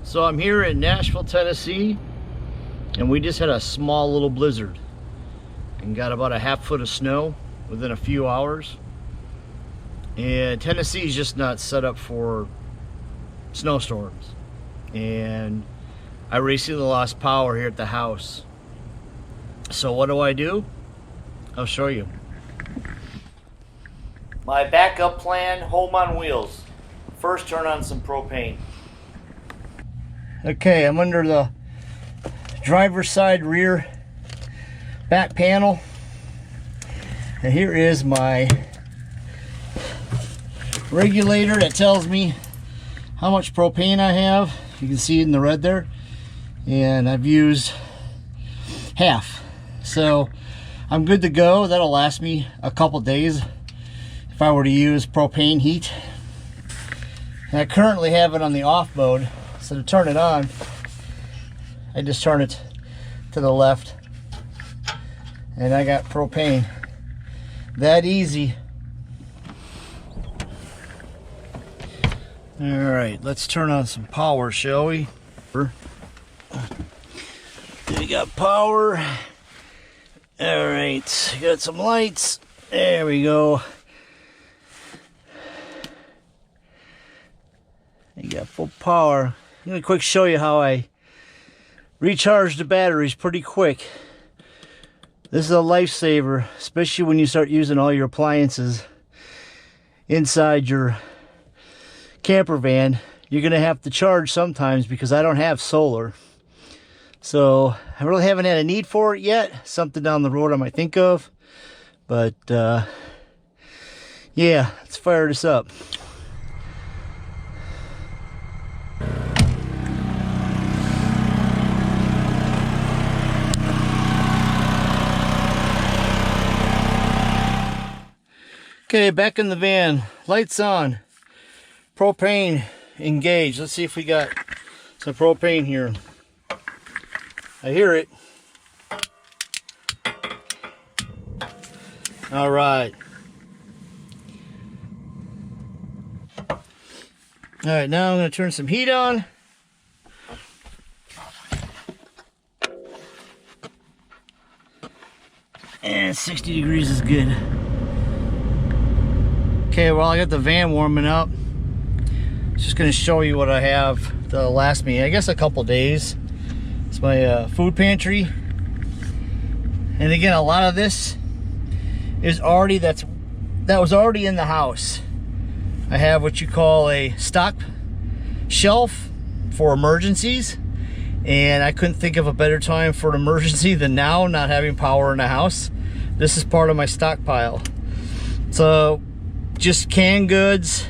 So I'm here in Nashville, Tennessee, and we just had a small little blizzard and got about a half foot of snow within a few hours. And Tennessee is just not set up for snowstorms. And I recently lost power here at the house. So what do? I'll show you. My backup plan, home on wheels. First, turn on some propane. Okay, I'm under the driver's side rear back panel. And here is my regulator that tells me how much propane I have. You can see it in the red there. And I've used half. So I'm good to go. That'll last me a couple days if I were to use propane heat. And I currently have it on the off mode. So to turn it on, I just turn it to the left and I got propane. That easy. All right, let's turn on some power, shall we? We got power. All right, got some lights. There we go. You got full power. I'm gonna quick show you how I recharge the batteries pretty quick. This is a lifesaver, especially when you start using all your appliances inside your camper van. You're gonna have to charge sometimes because I don't have solar. So I really haven't had a need for it yet. Something down the road I might think of. But yeah, let's fire this up. Okay, back in the van, lights on, propane engaged. Let's see if we got some propane here. I hear it. All right. All right, now I'm going to turn some heat on. And 60 degrees is good. Okay, well, I got the van warming up. Just going to show you what I have to last me, I guess, a couple days. It's my food pantry. And again, a lot of this is already, that was already in the house. I have what you call a stock shelf for emergencies. And I couldn't think of a better time for an emergency than now, not having power in the house. This is part of my stockpile. So, just canned goods.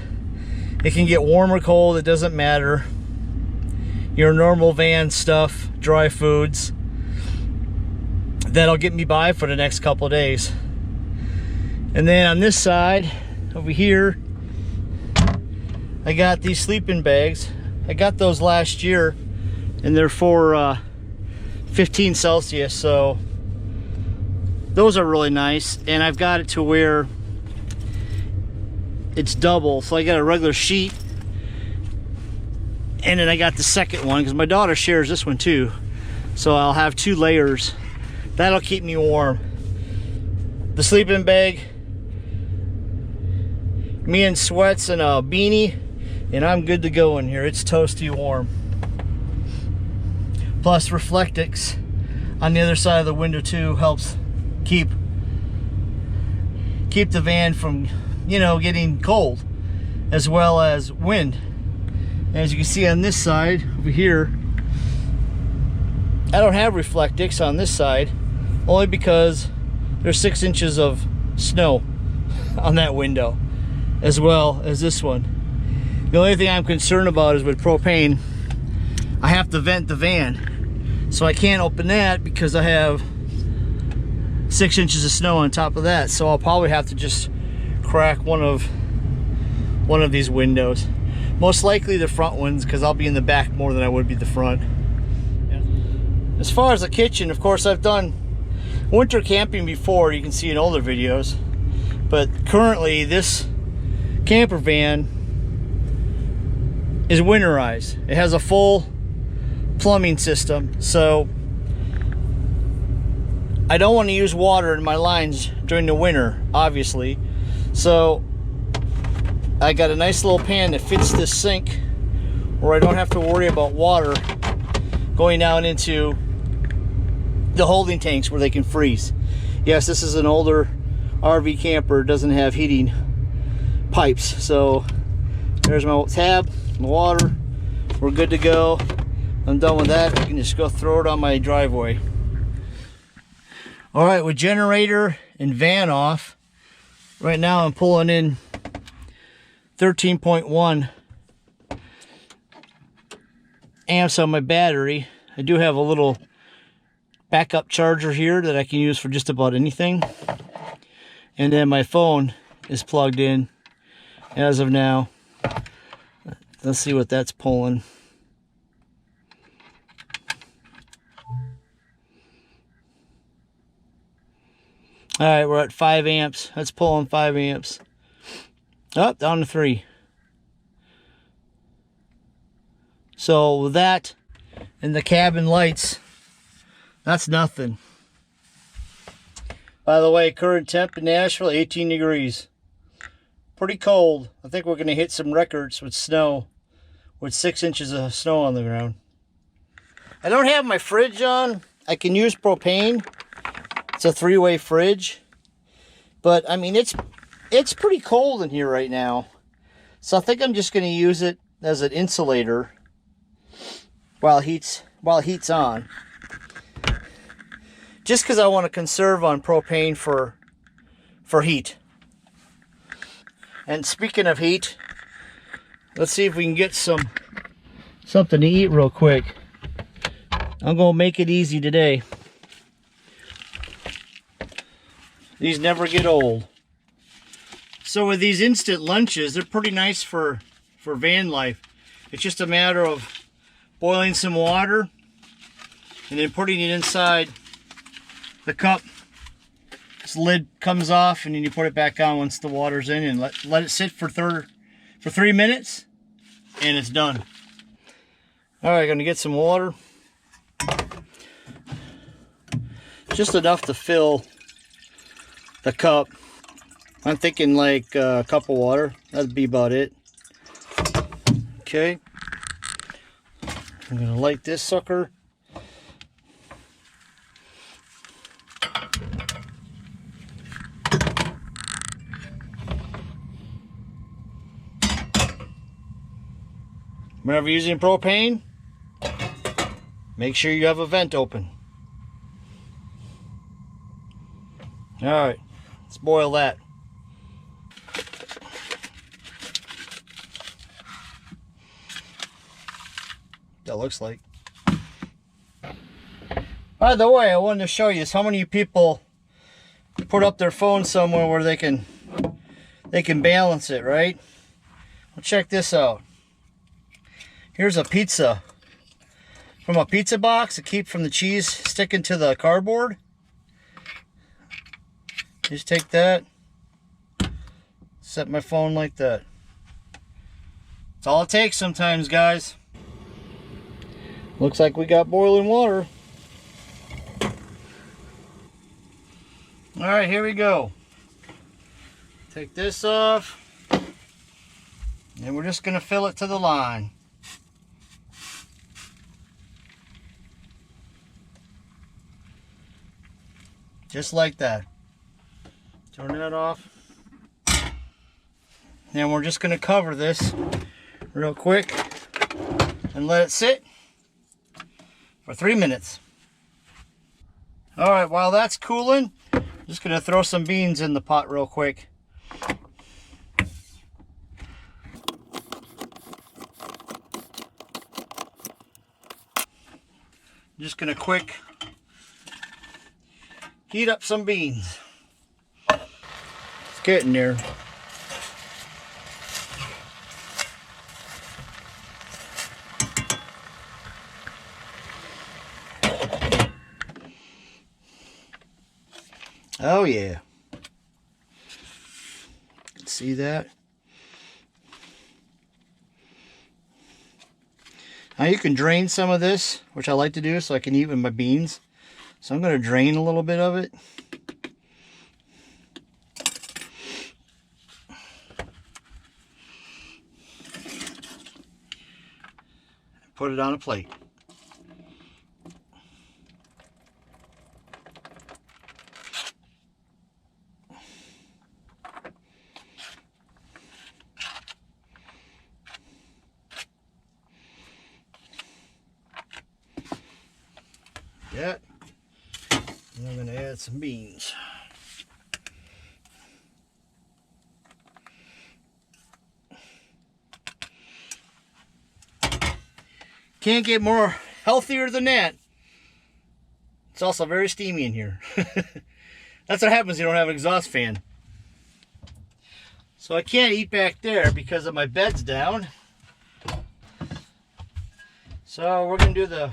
It can get warm or cold, it doesn't matter. Your normal van stuff, dry foods. That'll get me by for the next couple of days. And then on this side, over here, I got these sleeping bags. I got those last year, and they're for 15 Celsius, so those are really nice. And I've got it to where it's double, so I got a regular sheet, and then I got the second one because my daughter shares this one too, so I'll have 2 layers. That'll keep me warm. The sleeping bag, me in sweats and a beanie, and I'm good to go in here. It's toasty warm. Plus Reflectix on the other side of the window too helps keep the van from, you know, getting cold, as well as wind. As you can see on this side over here, I don't have Reflectix on this side, only because there's 6 inches of snow on that window, as well as this one. The only thing I'm concerned about is with propane, I have to vent the van, so I can't open that because I have 6 inches of snow on top of that. So I'll probably have to just crack one of these windows, most likely the front ones, because I'll be in the back more than I would be the front. As far as the kitchen, of course, I've done winter camping before. You can see in older videos, but currently this camper van is winterized. It has a full plumbing system. So I don't want to use water in my lines during the winter, obviously. So I got a nice little pan that fits this sink where I don't have to worry about water going down into the holding tanks where they can freeze. Yes, this is an older RV camper, doesn't have heating pipes. So there's my tab, my water. We're good to go. I'm done with that. I can just go throw it on my driveway. All right, with generator and van off, right now I'm pulling in 13.1 amps on my battery. I do have a little backup charger here that I can use for just about anything. And then my phone is plugged in as of now. Let's see what that's pulling. All right, we're at 5 amps. That's pulling 5 amps. Oh, down to 3. So with that and the cabin lights, that's nothing. By the way, current temp in Nashville, 18 degrees. Pretty cold. I think we're going to hit some records with snow, with 6 inches of snow on the ground. I don't have my fridge on. I can use propane. It's a 3-way fridge. But, I mean, it's pretty cold in here right now. So I think I'm just going to use it as an insulator while heat's on. Just because I want to conserve on propane for heat. And speaking of heat, let's see if we can get something to eat real quick. I'm going to make it easy today. These never get old. So with these instant lunches, they're pretty nice for van life. It's just a matter of boiling some water and then putting it inside the cup. This lid comes off and then you put it back on once the water's in and let it sit for 3 minutes and it's done. All right, gonna get some water. Just enough to fill the cup. I'm thinking like a cup of water. That'd be about it. Okay. I'm gonna light this sucker. Whenever you're using propane, make sure you have a vent open. All right, let's boil that. That looks like. By the way, I wanted to show you how many people put up their phone somewhere where they can balance it, right? Well, check this out. Here's a pizza from a pizza box to keep from the cheese sticking to the cardboard. Just take that, set my phone like that. That's all it takes sometimes, guys. Looks like we got boiling water. All right, here we go. Take this off, and we're just gonna fill it to the line. Just like that. Turn that off. And we're just gonna cover this real quick and let it sit for 3 minutes. All right, while that's cooling, I'm just gonna throw some beans in the pot real quick. Just gonna quick heat up some beans. It's getting there. Oh yeah. See that? Now you can drain some of this, which I like to do so I can eat with my beans. So I'm going to drain a little bit of it. Put it on a plate. That. And I'm going to add some beans. Can't get more healthier than that. It's also very steamy in here. That's what happens when you don't have an exhaust fan. So I can't eat back there because of my bed's down. So we're going to do the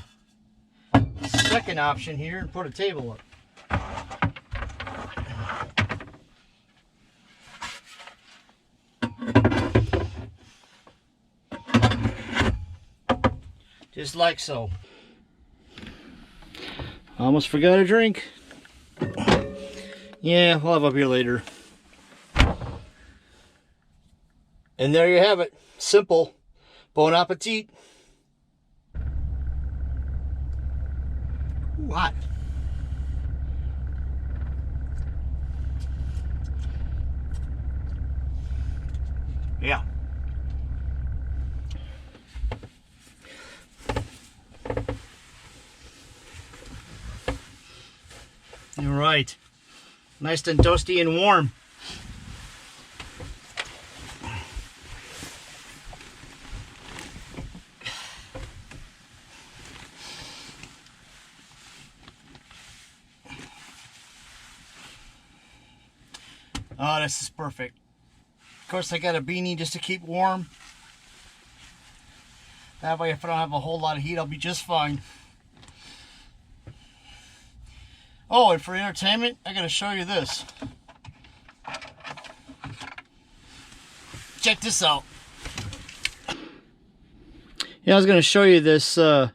second option here and put a table up. Just like so. Almost forgot a drink. Yeah, we'll have up here later. And there you have it. Simple. Bon appetit. What? Yeah. All right. Nice and toasty and warm. Oh, this is perfect. Of course, I got a beanie just to keep warm. That way, if I don't have a whole lot of heat, I'll be just fine. Oh, and for entertainment, I gotta show you this. Check this out. Yeah, I was gonna show you this Jetman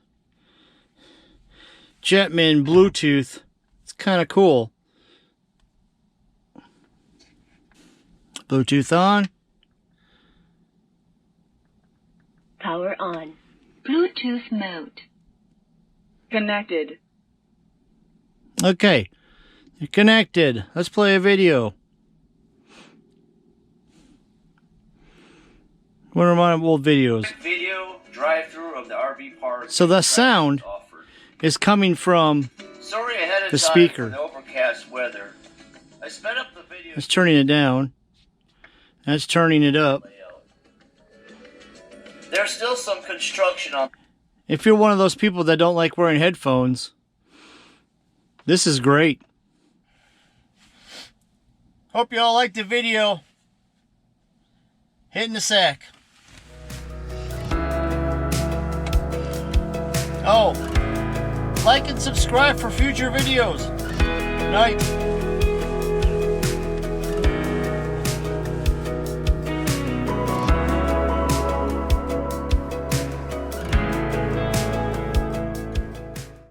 Bluetooth. It's kind of cool. Bluetooth on. Power on. Bluetooth mode. Connected. Okay, you're connected. Let's play a video. One of my old videos. Video drive-through of the RV park. So the sound is coming from Sorry ahead of the time speaker. for the overcast weather. I sped up the video. It's turning it down. That's turning it up. There's still some construction on. If you're one of those people that don't like wearing headphones, this is great. Hope you all liked the video. Hitting the sack. Oh, like and subscribe for future videos. Night.